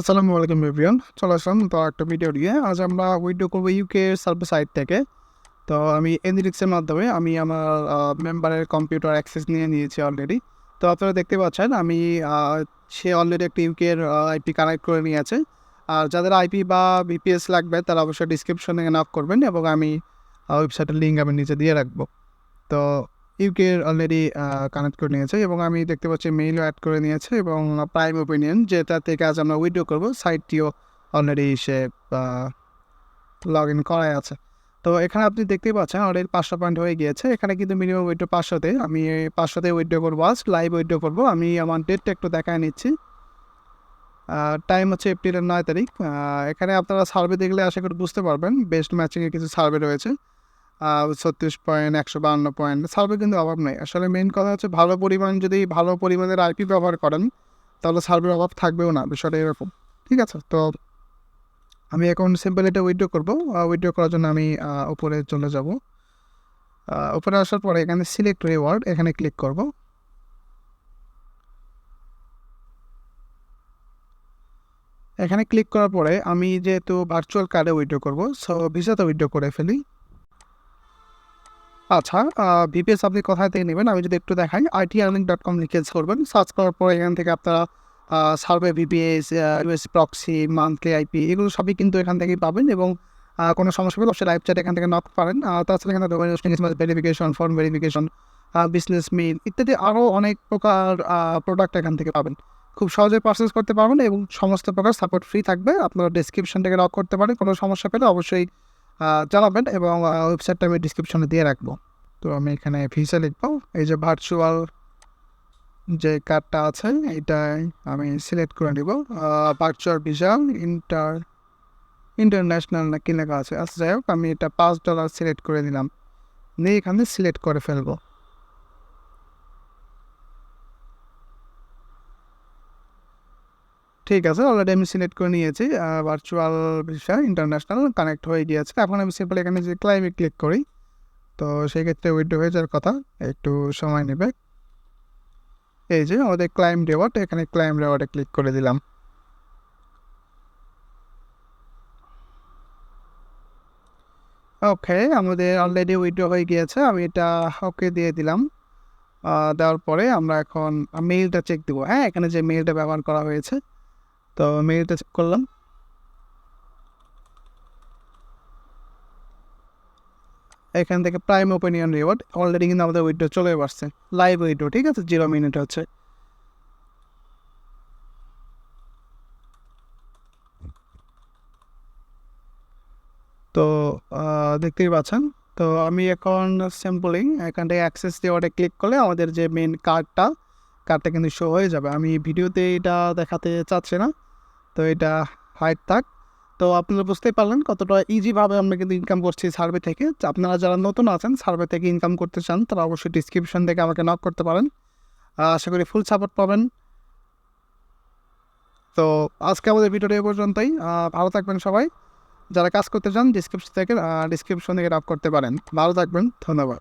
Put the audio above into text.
আসসালামু আলাইকুম এভরিওয়ান, চলে আসলাম তো একটা ভিডিও নিয়ে। আজ আমরা উইথড্র করবো ইউকে সার্ভার সাইট থেকে। তো আমি এনরিক্সের মাধ্যমে আমি আমার মেম্বারের কম্পিউটার অ্যাক্সেস নিয়ে নিয়েছি অলরেডি। তো আপনারা দেখতে পাচ্ছেন আমি সে অলরেডি একটা ইউকের আইপি কানেক্ট করে নিয়েছে। আর যাদের আইপি বা ভিপিএস লাগবে তারা অবশ্যই ডিসক্রিপশনে নক করবেন এবং আমি ওয়েবসাইটের লিঙ্ক আমি নিচে দিয়ে রাখবো। তো ইউকের অলরেডি কানেক্ট করে নিয়েছে এবং আমি দেখতে পাচ্ছি মেইলও অ্যাড করে নিয়েছে এবং প্রাইম ওপিনিয়ন যেটা থেকে আজ আমরা উইথড্র করবো সাইটটিও অলরেডি সে লগ ইন করাই আছে। তো এখানে আপনি দেখতেই পাচ্ছেন অলরেডি 500 পয়েন্ট হয়ে গিয়েছে। এখানে কিন্তু মিনিমাম উইথড্র 500তে, আমি 500তে উইথড্র করবো, আজ লাইভ উইথড্র করবো। আমি আমার ডেটটা একটু দেখায় নিচ্ছি। টাইম হচ্ছে এপ্রিলের 9 তারিখ। এখানে আপনারা সার্ভে দেখলে আশা করি বুঝতে পারবেন বেস্ট ম্যাচিংয়ের কিছু সার্ভে রয়েছে। 36 পয়েন্ট, 152 পয়েন্ট, সার্ভে কিন্তু অভাব নেই। আসলে মেইন কথা হচ্ছে যদি ভালো পরিমাণের আইপি ব্যবহার করেন তাহলে সার্ভের অভাব থাকবেও না, বিষয়টা এরকম। ঠিক আছে, তো আমি এখন সিম্পল এটা উইথড্র করবো। উইথড্র করার জন্য আমি উপরে চলে যাব। উপরে আসার পরে এখানে সিলেক্ট রিওয়ার্ড, এখানে ক্লিক করব। এখানে ক্লিক করার পরে আমি যেহেতু ভার্চুয়াল কার্ডে উইথড্র করবো, সো ভিসাতে উইথড্র করে ফেলি। আচ্ছা, ভিপিএস আপনি কোথায় থেকে নেবেন আমি যদি একটু দেখাই, itearning.com লিখে করবেন। সার্চ করার পর এখান থেকে আপনারা survey VPS, US proxy, monthly IP এগুলো সবই কিন্তু এখান থেকেই পাবেন এবং কোনো সমস্যা হলে অবশ্যই লাইভ চ্যাট এখান থেকে নক পারেন। তাছাড়া এখানে verification, form verification, business mail ইত্যাদি আরও অনেক প্রকার প্রোডাক্ট এখান থেকে পাবেন। খুব সহজে পারচেস করতে পারবেন এবং সমস্ত প্রকার সাপোর্ট ফ্রি থাকবে। আপনারা ডিসক্রিপশন থেকে নক করতে পারেন, কোনো সমস্যা পেলে অবশ্যই জানাবেন এবং ওয়েবসাইটটা আমি ডিসক্রিপশনে দিয়ে রাখবো। তো আমি এখানে ভিসা লিখবো। এই যে ভার্চুয়াল যে কার্ডটা আছে এটাই আমি সিলেক্ট করে নিব। ভার্চুয়াল ভিসা ইন্টারন্যাশনাল না কি লেখা আছে, আচ্ছা যাই হোক, আমি এটা $5 সিলেক্ট করে নিলাম, নিয়ে এখানে সিলেক্ট করে ফেলবো। ঠিক আছে, অলরেডি আমি সিলেক্ট করে নিয়েছি। ভার্চুয়াল ভিসা ইন্টারন্যাশনাল কানেক্ট হয়ে গিয়েছে। এখন আমি সিম্পল এখানে যে ক্লাইমে ক্লিক করি, তো সেই ক্ষেত্রে উইথড্র হয়ে যাওয়ার কথা, একটু সময় নেবে। এই যে আমাদের ক্লাইম রিওয়ার্ড, এখানে ক্লাইম রিওয়ার্ডে ক্লিক করে দিলাম। ওকে, আমাদের অলরেডি উইথড্র হয়ে গিয়েছে। আমি এটা ওকে দিয়ে দিলাম। দেওয়ার পরে আমরা এখন মেইলটা চেক দেবো। হ্যাঁ, এখানে যে মেইলটা ব্যবহার করা হয়েছে, তো মেইলটা চেক করলাম। এখান থেকে প্রাইম ওপিনিয়ন রিওয়ার্ড অলরেডি কিন্তু আমাদের উইথড্র চলে আসছে, লাইভ উইথড্র। ঠিক আছে, 0 মিনিট হচ্ছে। তো দেখতেই পাচ্ছেন। তো আমি এখন সিম্পলি এখান থেকে অ্যাক্সেস রিওয়ার্ডে ক্লিক করলে আমাদের যে মেন কার্ডটা কিন্তু শো হয়ে যাবে। আমি ভিডিওতে এটা দেখাতে চাচ্ছি না, তো এটা হাইড থাক। তো আপনারা বুঝতেই পারলেন কতটা ইজিভাবে আমরা কিন্তু ইনকাম করছি সার্ভে থেকে। আপনারা যারা নতুন আছেন সার্ভে থেকে ইনকাম করতে চান তারা অবশ্যই ডিসক্রিপশন থেকে আমাকে নক করতে পারেন। আশা করি ফুল সাপোর্ট পাবেন। তো আজকে আমাদের ভিডিওটা এ পর্যন্তই। ভালো থাকবেন সবাই। যারা কাজ করতে চান ডিসক্রিপশন থেকে নক করতে পারেন। ভালো থাকবেন, ধন্যবাদ।